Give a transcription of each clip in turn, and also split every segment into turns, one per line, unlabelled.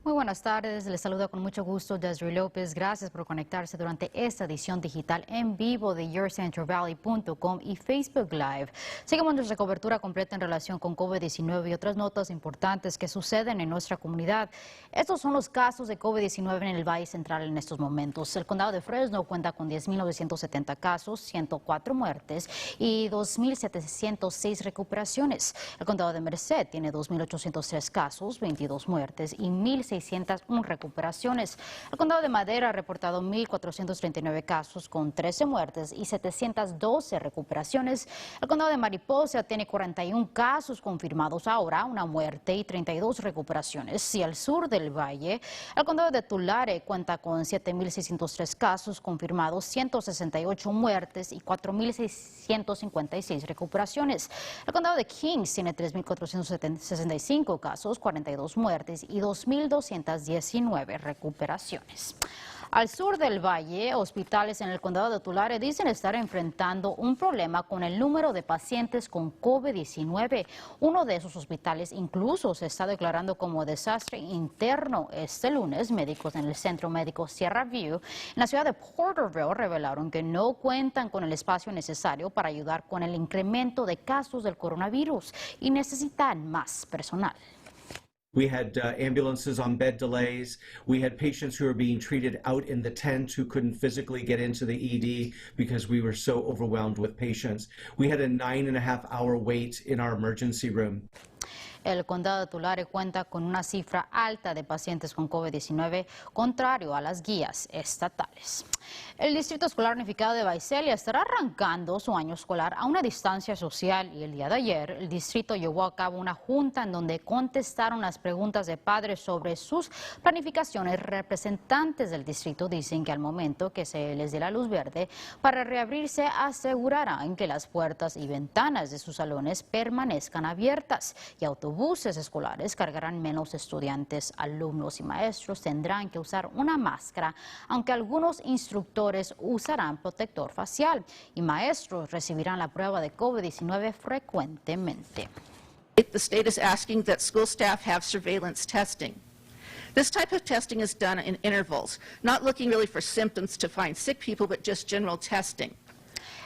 Muy buenas tardes, les saluda con mucho gusto Desiree López. Gracias por conectarse durante esta edición digital en vivo de YourCentralValley.com y Facebook Live. Seguimos nuestra cobertura completa en relación con COVID-19 y otras notas importantes que suceden en nuestra comunidad. Estos son los casos de COVID-19 en el Valle Central en estos momentos. El condado de Fresno cuenta con 10.970 casos, 104 muertes y 2.706 recuperaciones. El condado de Merced tiene 2.803 casos, 22 muertes y 1.601 recuperaciones. El condado de Madera ha reportado 1.439 casos con 13 muertes y 712 recuperaciones. El condado de Mariposa tiene 41 casos confirmados ahora, una muerte y 32 recuperaciones. Y al sur del valle, el condado de Tulare cuenta con 7.603 casos confirmados, 168 muertes y 4.656 recuperaciones. El condado de Kings tiene 3.465 casos, 42 muertes y 2.219 recuperaciones. Al sur del valle, hospitales en el condado de Tulare dicen estar enfrentando un problema con el número de pacientes con COVID-19. Uno de esos hospitales incluso se está declarando como desastre interno. Este lunes, médicos en el Centro Médico Sierra View, en la ciudad de Porterville, revelaron que no cuentan con el espacio necesario para ayudar con el incremento de casos del coronavirus y necesitan más personal.
We had ambulances on bed delays. We had patients who were being treated out in the tent who couldn't physically get into the ED because we were so overwhelmed with patients. We had a 9.5-hour wait in our emergency room.
El condado de Tulare cuenta con una cifra alta de pacientes con COVID-19, contrario a las guías estatales. El Distrito Escolar Unificado de Visalia estará arrancando su año escolar a una distancia social y el día de ayer el distrito llevó a cabo una junta en donde contestaron las preguntas de padres sobre sus planificaciones. Representantes del distrito dicen que al momento que se les dé la luz verde para reabrirse asegurarán que las puertas y ventanas de sus salones permanezcan abiertas y autobuses escolares cargarán menos estudiantes, alumnos y maestros tendrán que usar una máscara, aunque algunos instructores usarán protector facial y maestros recibirán la prueba de COVID-19 frecuentemente.
The state is asking that school staff have surveillance testing. This type of testing is done in intervals, not looking really for symptoms to find sick people, but just general testing.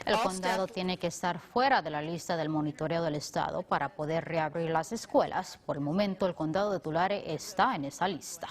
El condado tiene que estar fuera de la lista del monitoreo del estado para poder reabrir las escuelas. Por el momento, el condado de Tulare está en esa lista.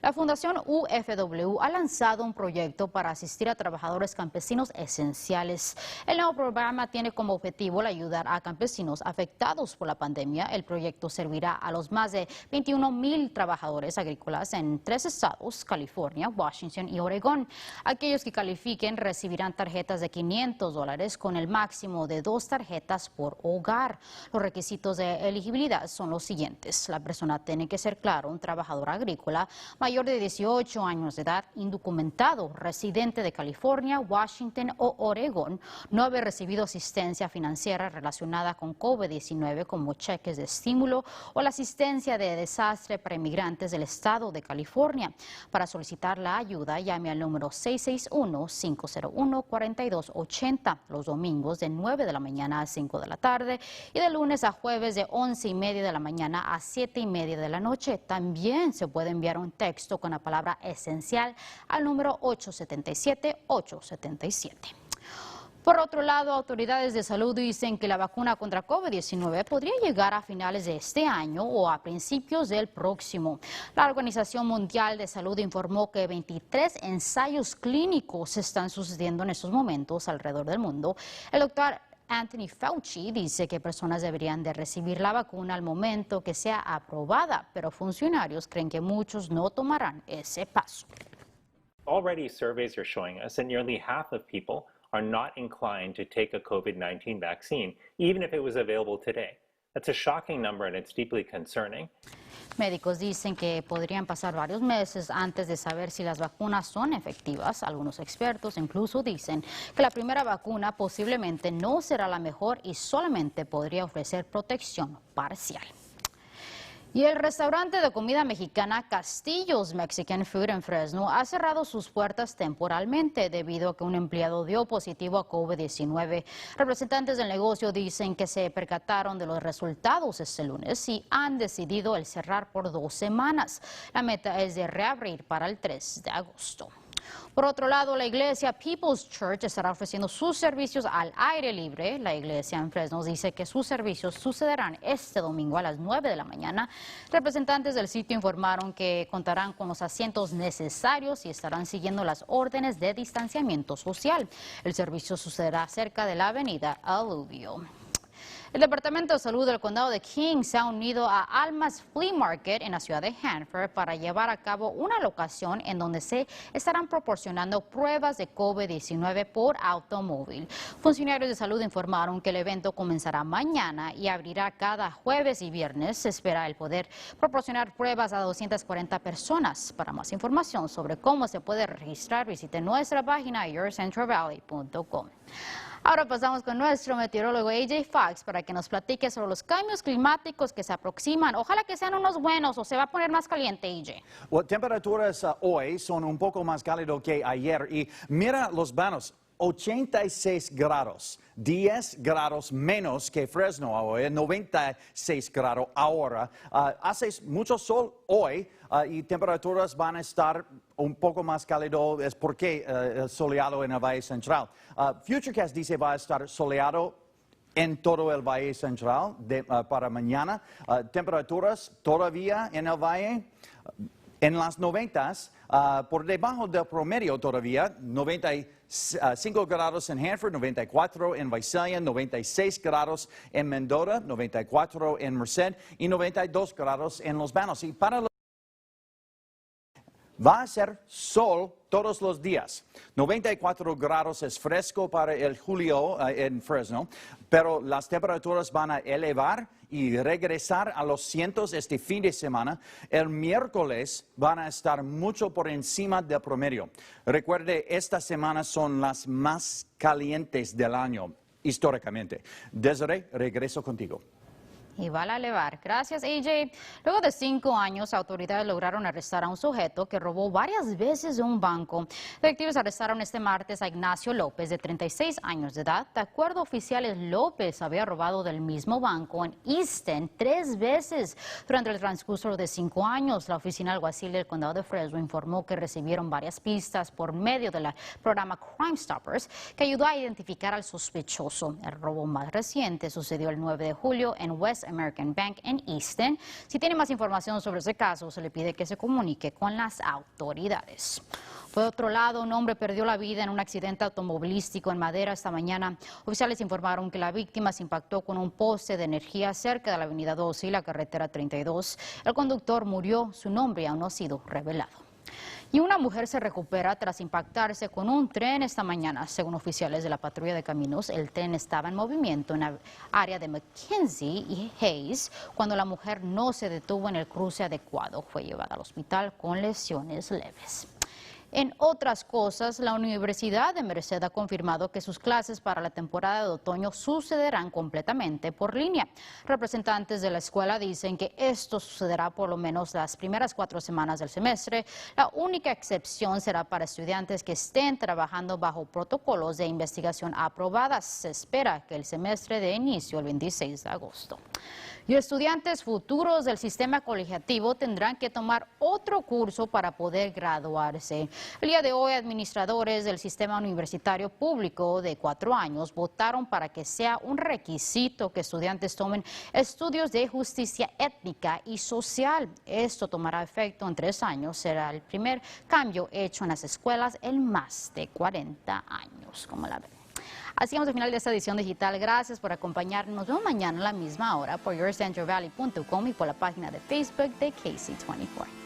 La Fundación UFW ha lanzado un proyecto para asistir a trabajadores campesinos esenciales. El nuevo programa tiene como objetivo el ayudar a campesinos afectados por la pandemia. El proyecto servirá a los más de 21,000 trabajadores agrícolas en 3 estados, California, Washington y Oregón. Aquellos que califiquen recibirán tarjetas de $500 con el máximo de 2 tarjetas por hogar. Los requisitos de elegibilidad son los siguientes. La persona tiene que ser, claro, un trabajador agrícola, mayor de 18 años de edad, indocumentado, residente de California, Washington o Oregón, no haber recibido asistencia financiera relacionada con COVID-19 como cheques de estímulo o la asistencia de desastre para inmigrantes del estado de California. Para solicitar la ayuda, llame al número 661-501-4280 los domingos de 9 de la mañana a 5 de la tarde y de lunes a jueves de 11:30 de la mañana a 7:30 de la noche. También se puede enviar un texto con la palabra esencial al número 877-877. Por otro lado, autoridades de salud dicen que la vacuna contra COVID-19 podría llegar a finales de este año o a principios del próximo. La Organización Mundial de Salud informó que 23 ensayos clínicos están sucediendo en estos momentos alrededor del mundo. El doctor Anthony Fauci dice que personas deberían de recibir la vacuna al momento que sea aprobada, pero funcionarios creen que muchos no tomarán ese paso.
Already surveys are showing us that nearly half of people are not inclined to take a COVID-19 vaccine, even if it was available today. That's a shocking number and it's deeply concerning.
Médicos dicen que podrían pasar varios meses antes de saber si las vacunas son efectivas. Algunos expertos incluso dicen que la primera vacuna posiblemente no será la mejor y solamente podría ofrecer protección parcial. Y el restaurante de comida mexicana Castillo's Mexican Food en Fresno ha cerrado sus puertas temporalmente debido a que un empleado dio positivo a COVID-19. Representantes del negocio dicen que se percataron de los resultados este lunes y han decidido el cerrar por 2 semanas. La meta es de reabrir para el 3 de agosto. Por otro lado, la iglesia People's Church estará ofreciendo sus servicios al aire libre. La iglesia en Fresno dice que sus servicios sucederán este domingo a las 9 de la mañana. Representantes del sitio informaron que contarán con los asientos necesarios y estarán siguiendo las órdenes de distanciamiento social. El servicio sucederá cerca de la avenida Aluvio. El Departamento de Salud del Condado de King se ha unido a Alma's Flea Market en la ciudad de Hanford para llevar a cabo una locación en donde se estarán proporcionando pruebas de COVID-19 por automóvil. Funcionarios de salud informaron que el evento comenzará mañana y abrirá cada jueves y viernes. Se espera el poder proporcionar pruebas a 240 personas. Para más información sobre cómo se puede registrar, visite nuestra página yourcentralvalley.com. Ahora pasamos con nuestro meteorólogo AJ Fox para que nos platique sobre los cambios climáticos que se aproximan. Ojalá que sean unos buenos o se va a poner más caliente, AJ.
Well, temperaturas hoy son un poco más cálido que ayer y mira los vanos. 86 grados, 10 grados menos que Fresno hoy, 96 grados ahora. Hace mucho sol hoy y temperaturas van a estar un poco más cálido, es porque soleado en el Valle Central. Futurecast dice va a estar soleado en todo el Valle Central para mañana. Temperaturas todavía en el Valle en las 90s, por debajo del promedio todavía, 95 grados en Hanford, 94 en Visalia, 96 grados en Mendota, 94 en Merced y 92 grados en Los Banos. Y para va a ser sol todos los días. 94 grados es fresco para el julio en Fresno, pero las temperaturas van a elevar y regresar a los cientos este fin de semana. El miércoles van a estar mucho por encima del promedio. Recuerde, estas semanas son las más calientes del año, históricamente. Desiree, regreso contigo.
Y va a elevar. Gracias, AJ. Luego de 5 años, autoridades lograron arrestar a un sujeto que robó varias veces de un banco. Detectives arrestaron este martes a Ignacio López, de 36 años de edad. De acuerdo a oficiales, López había robado del mismo banco en Easton 3 veces durante el transcurso de 5 años. La oficina alguacil del condado de Fresno informó que recibieron varias pistas por medio del programa Crime Stoppers, que ayudó a identificar al sospechoso. El robo más reciente sucedió el 9 de julio en West American Bank en Easton. Si tiene más información sobre ese caso, se le pide que se comunique con las autoridades. Por otro lado, un hombre perdió la vida en un accidente automovilístico en Madera esta mañana. Oficiales informaron que la víctima se impactó con un poste de energía cerca de la avenida 12 y la carretera 32. El conductor murió, su nombre aún no ha sido revelado. Y una mujer se recupera tras impactarse con un tren esta mañana. Según oficiales de la patrulla de caminos, el tren estaba en movimiento en el área de McKenzie y Hayes cuando la mujer no se detuvo en el cruce adecuado. Fue llevada al hospital con lesiones leves. En otras cosas, la Universidad de Merced ha confirmado que sus clases para la temporada de otoño sucederán completamente por línea. Representantes de la escuela dicen que esto sucederá por lo menos las primeras 4 semanas del semestre. La única excepción será para estudiantes que estén trabajando bajo protocolos de investigación aprobadas. Se espera que el semestre dé inicio el 26 de agosto. Y estudiantes futuros del sistema colegiativo tendrán que tomar otro curso para poder graduarse. El día de hoy, administradores del sistema universitario público de 4 años votaron para que sea un requisito que estudiantes tomen estudios de justicia étnica y social. Esto tomará efecto en 3 años. Será el primer cambio hecho en las escuelas en más de 40 años, como la ven. Así llegamos al final de esta edición digital. Gracias por acompañarnos. Nos vemos mañana a la misma hora por yourcentralvalley.com y por la página de Facebook de KC24.